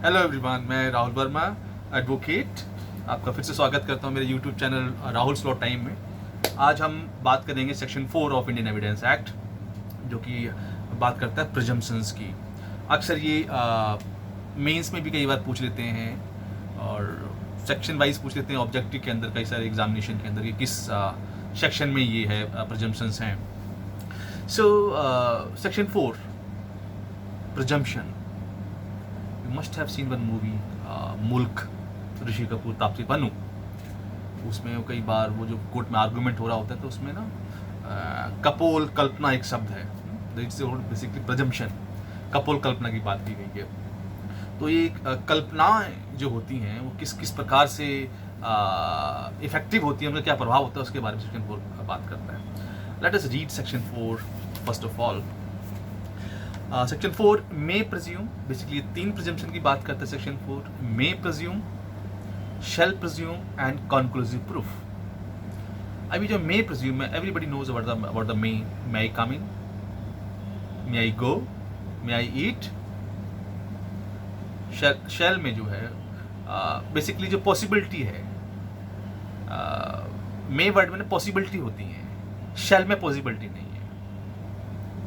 Hello everyone, मैं Rahul Verma, advocate. आपका फिर से स्वागत करता हूं मेरे यूट्यूब चैनल राहुल स्लॉ टाइम में। आज हम बात करेंगे section 4 of Indian evidence act, जो कि बात करता है प्रिजम्पशंस की। अक्सर ये मेंस में भी कई बार पूछ लेते हैं और सेक्शन वाइज पूछ लेते हैं ऑब्जेक्टिव के अंदर, कई सारे एग्जामिनेशन के अंदर कि किस सेक्शन में ये है प्रिजम्पशंस हैं। So section 4 presumption, you must have seen one movie मुल्क, ऋषि कपूर तापसी पन्नू। उसमें कई बार वो जो कोर्ट में आर्गुमेंट हो रहा होता है तो उसमें ना कपोल कल्पना एक शब्द है, बेसिकली प्रिजम्पशन, कपोल कल्पना की बात की गई है। तो ये कल्पनाएं जो होती हैं वो किस किस प्रकार से इफेक्टिव होती है, मतलब क्या प्रभाव होता है, उसके बारे में सेक्शन 4 बात करता है। Let us read section 4 first of all. Section 4 may presume, basically 3 presumption की बात करता है section 4। May presume, shell presume and conclusive proof. अभी जो मे प्रिज्यूम है, एवरीबडी नोज अबाउट द मे। मे आई कम इन, मे आई गो, मे आई ईट। शैल में जो है बेसिकली जो पॉसिबिलिटी है, मे वर्ड में पॉसिबिलिटी होती है, शैल में पॉसिबिलिटी नहीं है,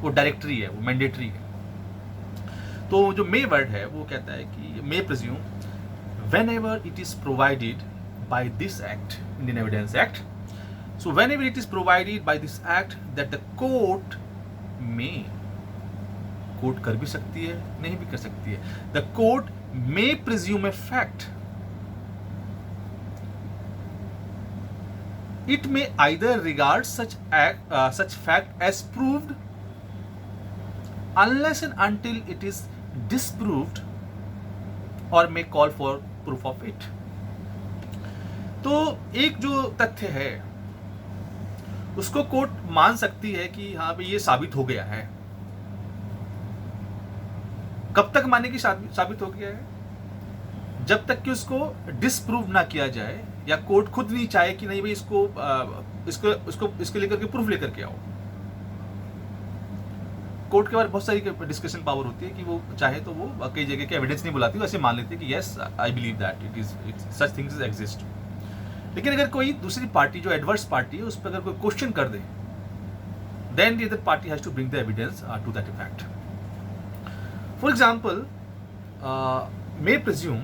वो डायरेक्टरी है, वो मैंडेटरी है। तो जो मे वर्ड है वो कहता है कि मे presume whenever it is provided by this act, Indian Evidence Act. So whenever it is provided by this act that the court may, court कर भी सकती है, नहीं भी कर सकती है, the court may presume a fact. It may either regard such fact as proved unless and until it is disproved or may call for proof of it. तो एक जो तथ्य है उसको कोर्ट मान सकती है कि हाँ भाई ये साबित हो गया है। कब तक माने कि साबित हो गया है? जब तक कि उसको डिसप्रूव ना किया जाए या कोर्ट खुद नहीं चाहे कि नहीं भाई इसको लेकर के प्रूफ लेकर के आओ। कोर्ट के बारे बहुत सारी डिस्कशन पावर होती है कि वो चाहे तो वो कई जगह के एविडेंस नहीं बुलाती, वैसे मान लेते हैं कि yes I believe that it is such things exist. लेकिन अगर कोई दूसरी पार्टी जो एडवर्स पार्टी है उस पर अगर कोई क्वेश्चन कर दे, then the other party has to bring the evidence to that effect. For example, may presume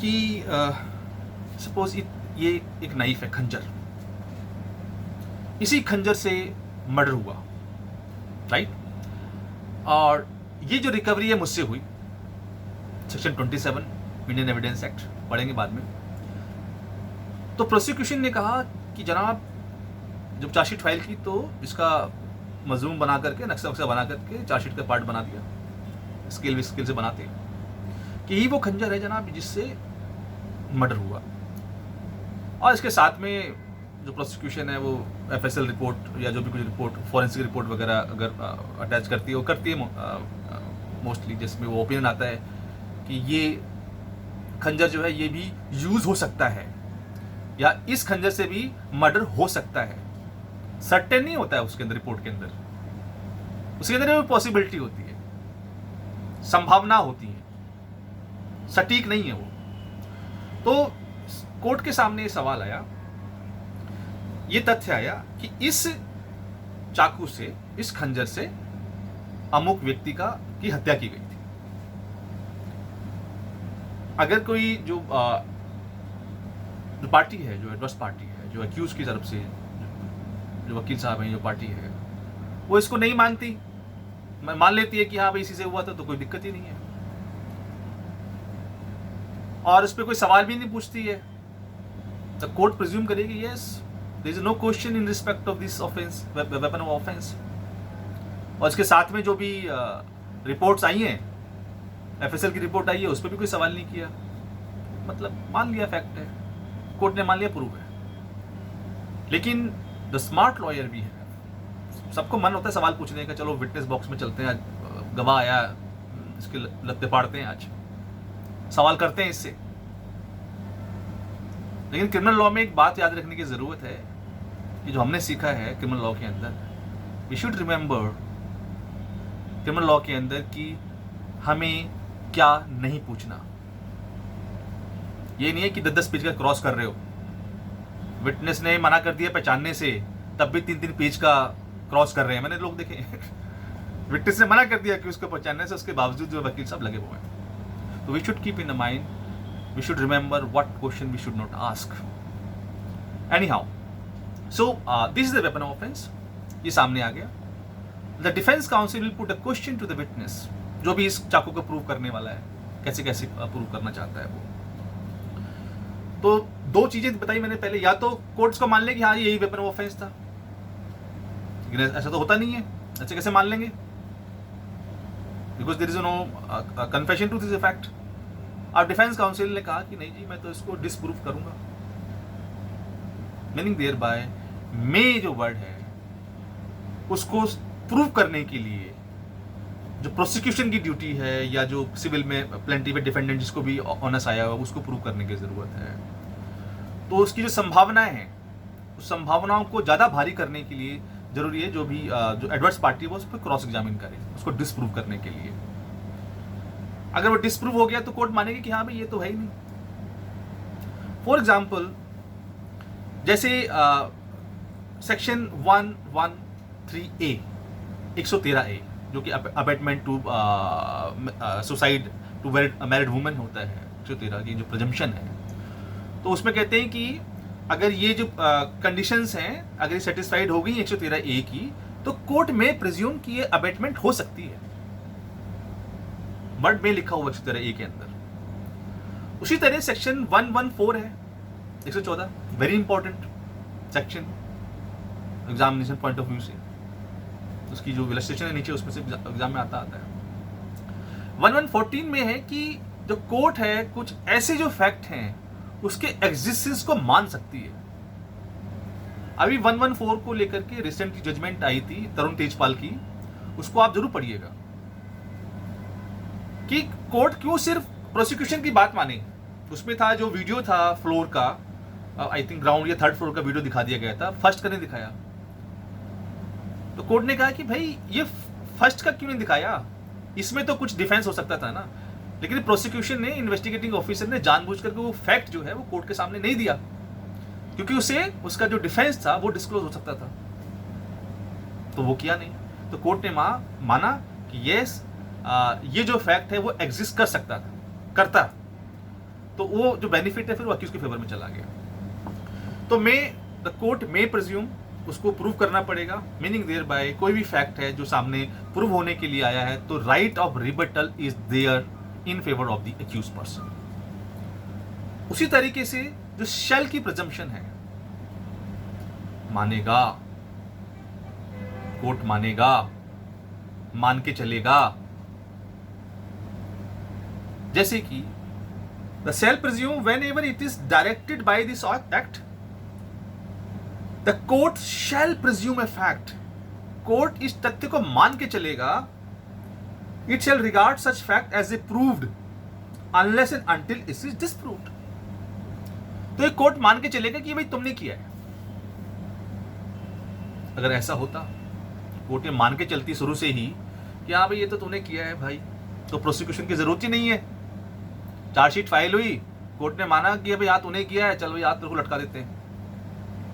कि सपोज ये एक नाइफ है, खंजर, इसी खंजर से मर्डर हुआ, राइट? और ये जो रिकवरी है मुझसे हुई, सेक्शन 27 इंडियन एविडेंस एक्ट पढ़ेंगे बाद में। तो प्रोसिक्यूशन ने कहा कि जनाब जब चार्जशीट फाइल की तो इसका मजलूम बना करके, नक्शा वक्शा बना करके चार्जशीट का पार्ट बना दिया, स्केल से बनाते कि ये वो खंजर है जनाब जिससे मर्डर हुआ। और इसके साथ में जो प्रोसिक्यूशन है वो एफएसएल रिपोर्ट या जो भी कुछ रिपोर्ट, फॉरेंसिक रिपोर्ट वगैरह अगर अटैच करती है, वो करती है मोस्टली, जिसमें वो ओपिनियन आता है कि ये खंजर जो है ये भी यूज हो सकता है या इस खंजर से भी मर्डर हो सकता है। सर्टेन नहीं होता है उसके अंदर, रिपोर्ट के अंदर, उसके अंदर वो पॉसिबिलिटी होती है, संभावना होती है, सटीक नहीं है वो। तो कोर्ट के सामने ये सवाल आया, ये तथ्य आया कि इस चाकू से, इस खंजर से अमुक व्यक्ति की हत्या की गई थी। अगर कोई जो पार्टी है, जो एडवर्स पार्टी है, जो एक्यूज की तरफ से जो वकील साहब हैं, जो पार्टी है, वो इसको नहीं मानती, मान लेती है कि हाँ भाई इसी से हुआ था तो कोई दिक्कत ही नहीं है, और इस पर कोई सवाल भी नहीं पूछती है, तो कोर्ट प्रिज्यूम करेगी yes there is no question in respect of this offense, weapon of offense। और इसके साथ में जो भी रिपोर्ट्स आई हैं, एफएसएल की रिपोर्ट आई है, उस पर भी कोई सवाल नहीं किया, मतलब मान लिया फैक्ट है, कोर्ट ने मान लिया प्रूफ है। लेकिन द स्मार्ट लॉयर भी है, सबको मन होता है सवाल पूछने का, चलो विटनेस बॉक्स में चलते हैं, गवाह आया, इसके लत्ते फाड़ते हैं, आज सवाल करते हैं इससे। लेकिन क्रिमिनल लॉ में एक बात याद रखने की जरूरत है कि जो हमने सीखा है क्रिमिनल लॉ के अंदर, we should remember criminal law के अंदर कि हमें क्या नहीं पूछना। ये नहीं है कि 10-10 पेज का क्रॉस कर रहे हो, विटनेस ने मना कर दिया पहचानने से, तब भी 3-3 पेज का क्रॉस कर रहे हैं। मैंने लोग देखे विटनेस ने मना कर दिया कि उसको पहचानने से, उसके बावजूद जो वकील साहब लगे हुए हैं। तो we should keep in the mind, we should remember what question we should not ask. Anyhow, so this is the weapon of offence. ये सामने आ गया। The defence counsel will put a question to the witness, जो भी इस चाकू को prove करने वाला है, कैसे कैसे प्रूव करना चाहता है वो। तो दो चीजें बताई मैंने पहले, या तो कोर्ट्स को मान ले कि हाँ यही वेपन ऑफ ऑफेंस था, लेकिन ऐसा तो होता नहीं है। ऐसे कैसे मान लेंगे? Because there is no confession to this fact. अब डिफेंस काउंसिल ने कहा कि नहीं जी, मैं तो इसको डिसप्रूव करूंगा। मीनिंग देयर बाय मे जो वर्ड है उसको प्रूव करने के लिए जो प्रोसिक्यूशन की ड्यूटी है, या जो सिविल में प्लेंटिव डिफेंडेंट जिसको भी ऑनस आया हुआ उसको प्रूव करने की जरूरत है। तो उसकी जो संभावनाएं हैं, उस संभावनाओं को ज्यादा भारी करने के लिए जरूरी है जो भी जो एडवर्स पार्टी है वो उस पर क्रॉस एग्जामिन करे, उसको डिसप्रूव करने के लिए। अगर वो डिसप्रूव हो गया तो कोर्ट मानेगी कि हाँ भाई ये तो है ही नहीं। फॉर एग्जाम्पल, जैसे सेक्शन 113A 113A जो कि abetment to suicide to married women होता है, 113 की जो प्रजम्पशन है, तो उसमें कहते हैं कि अगर ये जो कंडीशंस हैं अगर ये सेटिस्फाइड हो गई 113A की, तो कोर्ट में प्रिज्यूम कि ये अबेटमेंट हो सकती है। वर्ड में लिखा हुआ 113A के अंदर। उसी तरह सेक्शन 114 है 114, very important section examination point of view से। उसकी जो इलस्ट्रेशन है नीचे उसमें से एग्जाम में आता है। 1114 में है कि जो कोर्ट है कुछ ऐसे जो फैक्ट हैं उसके एग्जिस्टेंस को मान सकती है। अभी 114 को लेकर के रिसेंट जजमेंट आई थी तरुण तेजपाल की, उसको आप जरूर पढ़िएगा कि कोर्ट क्यों सिर्फ प्रोसिक्यूशन की बात माने। उसमें था जो वीडियो था फ्लोर का, आई थिंक ग्राउंड या 3rd फ्लोर का वीडियो दिखा दिया गया था, फर्स्ट का नहीं दिखाया। तो कोर्ट ने कहा कि भाई ये फर्स्ट का क्यों नहीं दिखाया, इसमें तो कुछ डिफेंस हो सकता था ना। लेकिन प्रोसिक्यूशन ने, इन्वेस्टिगेटिंग ऑफिसर ने जानबूझकर के वो फैक्ट जो है वो कोर्ट के सामने नहीं दिया, क्योंकि उसे उसका जो डिफेंस था वो डिस्क्लोज हो सकता था। तो वो किया नहीं। तो कोर्ट ने माना कि यस ये जो फैक्ट है वो एग्जिस्ट कर सकता था, करता, तो वो जो बेनिफिट है फिर वो अक्यूज के फेवर में चला गया। तो द कोर्ट मे प्रिज्यूम, उसको प्रूव करना पड़ेगा। मीनिंग देयर बाय कोई भी फैक्ट है जो सामने प्रूव होने के लिए आया है तो right of rebuttal is there in favour of the accuse person. उसी तरीके से जो शेल की प्रिजम्पशन है, मानेगा कोर्ट, मानेगा, मान के चलेगा। जैसे कि the shall presume whenever it is directed by this act, the court shall presume a fact. Court इस तथ्य को मान के चलेगा, it shall regard such fact as a proved unless and until it is disproved. तो एक court मान के चलेगा कि भाई तुमने किया है। अगर ऐसा होता, कोर्ट ने मान के चलती शुरू से ही कि हाँ भाई ये तो तूने किया है भाई, तो प्रोसिक्यूशन की जरूरत ही नहीं है। चार्जशीट फाइल हुई, कोर्ट ने माना कि भाई हाँ तूने किया है, चल भाई हाथ तेरे को लटका देते हैं।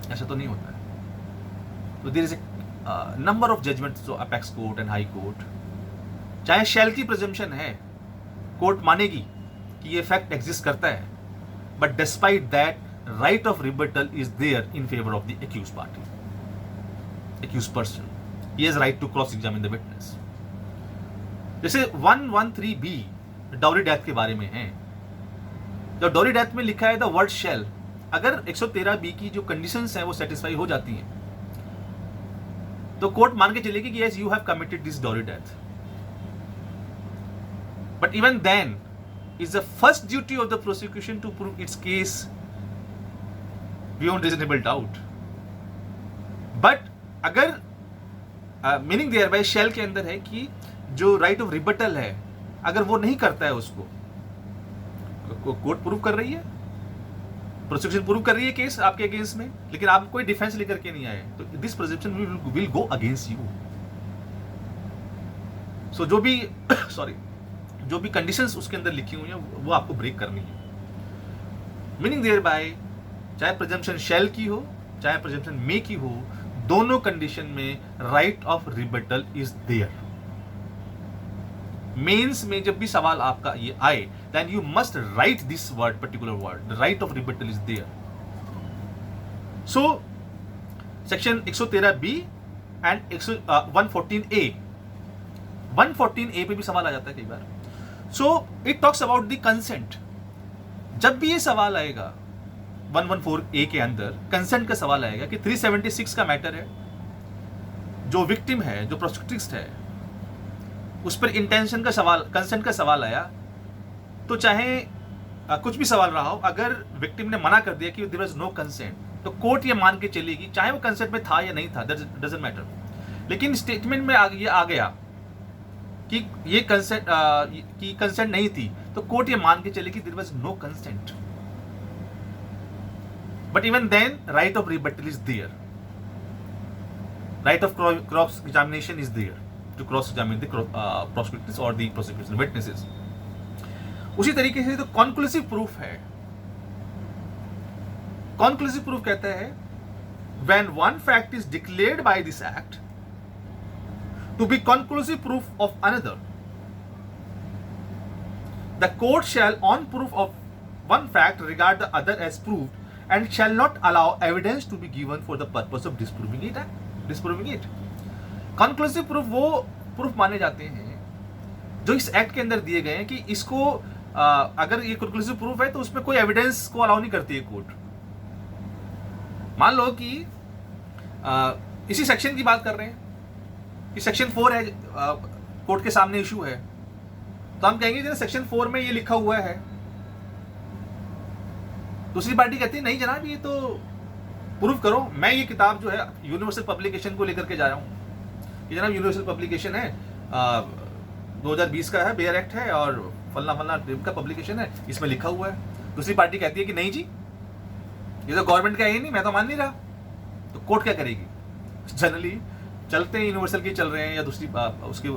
ऐसा तो नहीं होता है। तो there is a number of judgments of apex court and high court, चाहे शेल की प्रिजम्पशन है, कोर्ट मानेगी कि ये फैक्ट एग्जिस्ट करता है, but despite that right of rebuttal is there in favour of the accuse party, accuse person. He has right to cross examine the witness. जैसे 113B dowry death के बारे में है। जब डाउरी डेथ में लिखा है द वर्ड शेल, अगर 113B की जो कंडीशंस हैं वो सेटिस्फाई हो जाती हैं तो कोर्ट मान के चलेगी कि yes you have committed this dowry death. But even then is the first duty of the prosecution to prove its case beyond reasonable doubt. But अगर मीनिंग देयर बाय शेल के अंदर है कि जो राइट ऑफ रिबटल है, अगर वो नहीं करता है उसको, कोर्ट प्रूव कर रही है, प्रोसिक्यूशन प्रूव कर रही है केस आपके अगेंस्ट में, लेकिन आप कोई डिफेंस लेकर के नहीं आए, तो this presumption will go against you. So जो भी सॉरी जो भी कंडीशंस उसके अंदर लिखी हुई हैं वो आपको ब्रेक करनी है। मीनिंग देयर बाय चाहे प्रिजम्पशन शैल की हो चाहे प्रिजम्पशन मे की हो, दोनों कंडीशन में right of rebuttal is there. Mains में जब भी सवाल आपका ये आए then you must write this word, particular word, the right of rebuttal is there. So section 113B and 114A 114A पे भी सवाल आ जाता है कई बार। So it talks about the consent. जब भी ये सवाल आएगा 114A के अंदर कंसेंट का सवाल आएगा कि 376 का मैटर है, जो विक्टिम है, जो प्रोसिक्यूटिस्ट है, उस पर इंटेंशन का सवाल, कंसेंट का सवाल आया, तो चाहे कुछ भी सवाल रहा हो, अगर विक्टिम ने मना कर दिया कि देयर वाज नो कंसेंट, तो कोर्ट ये मान के चलेगी चाहे वो कंसेंट में था या नहीं था, डजंट मैटर। लेकिन स्टेटमेंट में ये आ गया कि ये कंसेंट नहीं थी, तो कोर्ट ये मान के चलेगी there was no consent. But even then right of rebuttal is there, right of cross examination is there to cross examine the prosecutors or the prosecution witnesses. उसी तरीके से तो कॉन्क्लूसिव प्रूफ है। कॉन्क्लूसिव प्रूफ कहता है when one fact is declared by this act to be conclusive proof of another, the court shall on proof of one fact regard the other as proved and shall not allow evidence to be given for the purpose of disproving it. Conclusive proof वो proof माने जाते हैं जो इस act के अंदर दिए गए हैं कि इसको अगर ये conclusive proof है तो उसमें कोई एविडेंस को अलाउ नहीं करती है कोर्ट। मान लो कि इसी सेक्शन की बात कर रहे हैं कि सेक्शन 4 है, कोर्ट के सामने इशू है, तो हम कहेंगे जरा सेक्शन 4 में ये लिखा हुआ है। दूसरी पार्टी कहती है नहीं जनाब ये तो प्रूफ करो। मैं ये किताब जो है यूनिवर्सल पब्लिकेशन को लेकर के जा रहा हूँ कि जनाब यूनिवर्सल पब्लिकेशन है, 2020 का है, बेयर एक्ट है और फलना फलना का पब्लिकेशन है, इसमें लिखा हुआ है। दूसरी पार्टी कहती है कि नहीं जी ये तो गवर्नमेंट का है ही नहीं, मैं तो मान नहीं रहा। तो कोर्ट क्या करेगी? जनरली चलते हैं यूनिवर्सल के चल रहे हैं या दूसरी उसके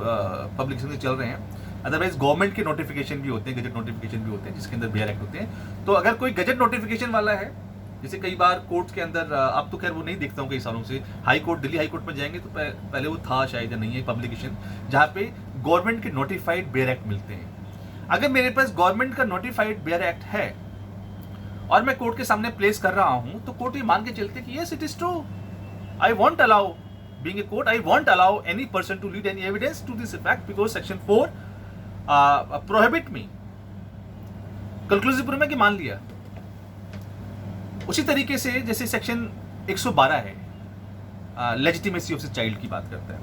पब्लिकेशन के चल रहे हैं, अदरवाइज गवर्नमेंट के नोटिफिकेशन भी होते हैं, गजट नोटिफिकेशन भी होते हैं जिसके अंदर बेयर एक्ट होते हैं। तो अगर कोई गजट नोटिफिकेशन वाला है, जैसे कई बार कोर्ट के अंदर, अब तो खैर वो नहीं देखता हूँ कई सालों से, high court, Delhi high court में जाएंगे तो पहले वो था शायद या नहीं है पब्लिकेशन जहाँ पे गवर्नमेंट के नोटिफाइड बेयर एक्ट मिलते हैं। अगर मेरे पास गवर्नमेंट का नोटिफाइड बेयर एक्ट है और मैं कोर्ट के सामने प्लेस कर रहा हूँ, तो कोर्ट ये मान के चलते कि yes it is true, I won't allow, being a court, I won't allow any person to lead any evidence to this effect because section 4 prohibit me. conclusive proof में कि मान लिया। उसी तरीके से जैसे सेक्शन 112 है, legitimacy of the child की बात करता है,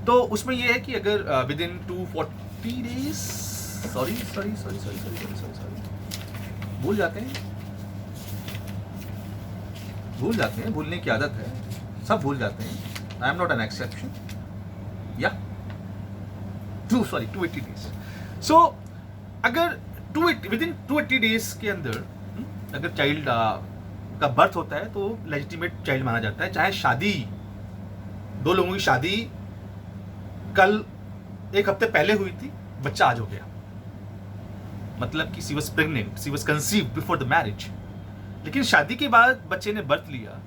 तो उसमें ये है कि अगर within 240 days, sorry भूल जाते हैं, भूलने की आदत है, सब भूल जाते हैं। I am not an exception. या 280 डेज। सो अगर विदिन 280 डेज के अंदर अगर चाइल्ड का बर्थ होता है तो लेजिटिमेट चाइल्ड माना जाता है। चाहे शादी, दो लोगों की शादी कल एक हफ्ते पहले हुई थी, बच्चा आज हो गया, मतलब कि she was pregnant, she was conceived before the marriage, लेकिन शादी के बाद बच्चे ने बर्थ लिया,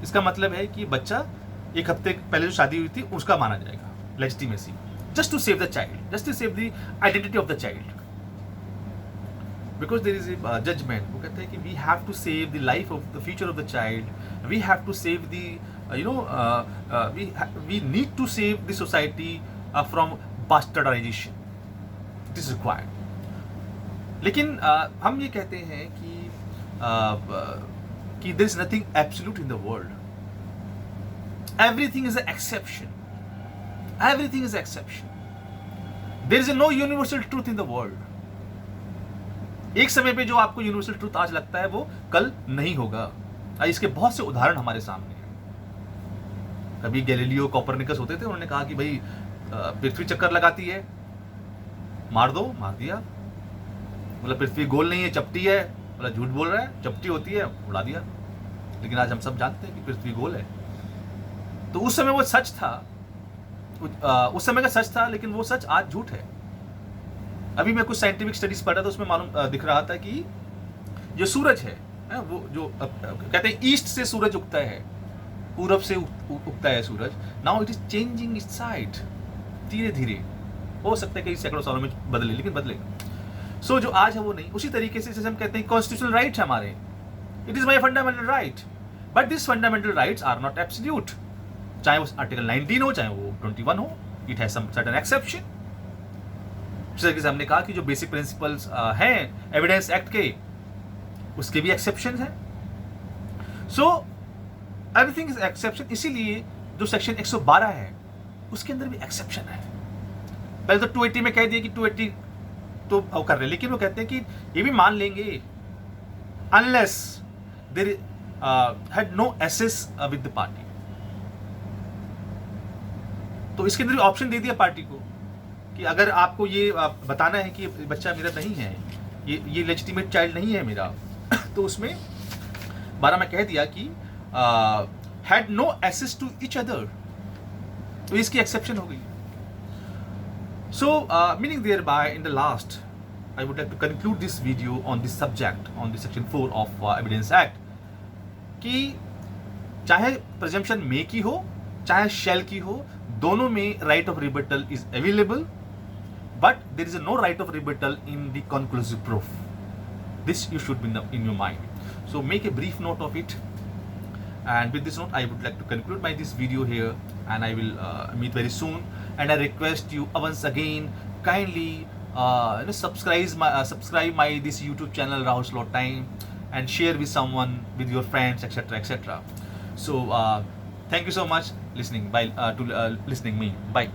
इसका मतलब है कि बच्चा एक हफ्ते पहले जो शादी हुई थी उसका माना जाएगा legitimacy, just to save the child, just to save the identity of the child, because there is a judgement. वो कहते हैं कि we have to save the life of the future of the child, we have to save the we need to save the society from bastardisation, it is required. लेकिन हम ये कहते हैं कि there is nothing absolute in the world. Everything is an exception. Everything is an exception. There is no universal truth in the world. एक समय पे जो आपको यूनिवर्सल ट्रूथ आज लगता है वो कल नहीं होगा। इसके बहुत से उदाहरण हमारे सामने हैं। कभी गैलीलियो कोपरनिकस होते थे, उन्होंने कहा कि भाई पृथ्वी चक्कर लगाती है, मार दो, मार दिया। बोला पृथ्वी गोल नहीं है, चपटी है, बोला झूठ बोल रहा है, चपटी होती है, उड़ा दिया। लेकिन आज हम सब जानते हैं कि पृथ्वी गोल है। तो उस समय वो सच था, उस समय का सच था, लेकिन वो सच आज झूठ है। अभी मैं कुछ साइंटिफिक स्टडीज पढ़ रहा था, उसमें मालूम दिख रहा था कि जो सूरज है वो जो कहते हैं ईस्ट से सूरज उगता है, पूरब से उगता है सूरज। Now it is changing its side, धीरे धीरे। हो सकता है कई सैकड़ों सालों में बदले, लेकिन बदलेगा। सो जो आज है वो नहीं। उसी तरीके से जैसे हम कहते हैं कॉन्स्टिट्यूशनल राइट है हमारे, it is my fundamental right, but this fundamental rights are not absolute. चाहे वो आर्टिकल 19 हो, चाहे वो 21 हो, it has some certain exception. जैसे हमने कहा कि जो बेसिक प्रिंसिपल्स हैं एविडेंस एक्ट के, उसके भी एक्सेप्शन हैं। So everything is exception. इसीलिए जो सेक्शन 112 है उसके अंदर भी एक्सेप्शन है। पहले तो 280 में कह दिया कि 280 तो कर रहे हैं, लेकिन वो कहते हैं कि ये भी मान लेंगे unless there had no access with the party. तो इसके अंदर भी ऑप्शन दे दिया पार्टी को कि अगर आपको ये बताना है कि बच्चा मेरा नहीं है, ये लेजिटिमेट चाइल्ड नहीं है मेरा, तो उसमें 12 में कह दिया कि had no access to each other, तो इसकी एक्सेप्शन हो गई। So meaning thereby in the last I would like to conclude this video on this subject, on this section 4 of evidence act, कि चाहे प्रिजम्पशन मे की हो चाहे shall की हो, दोनों में right of rebuttal is available, but there is no right of rebuttal in the conclusive proof. This you should be in your mind. So make a brief note of it, and with this note I would like to conclude this video here, and I will meet very soon. And I request you once again kindly subscribe my this YouTube channel Rahul's Law Time, and share with someone, with your friends, etc, etc. So thank you so much listening. Bye to listening me. Bye.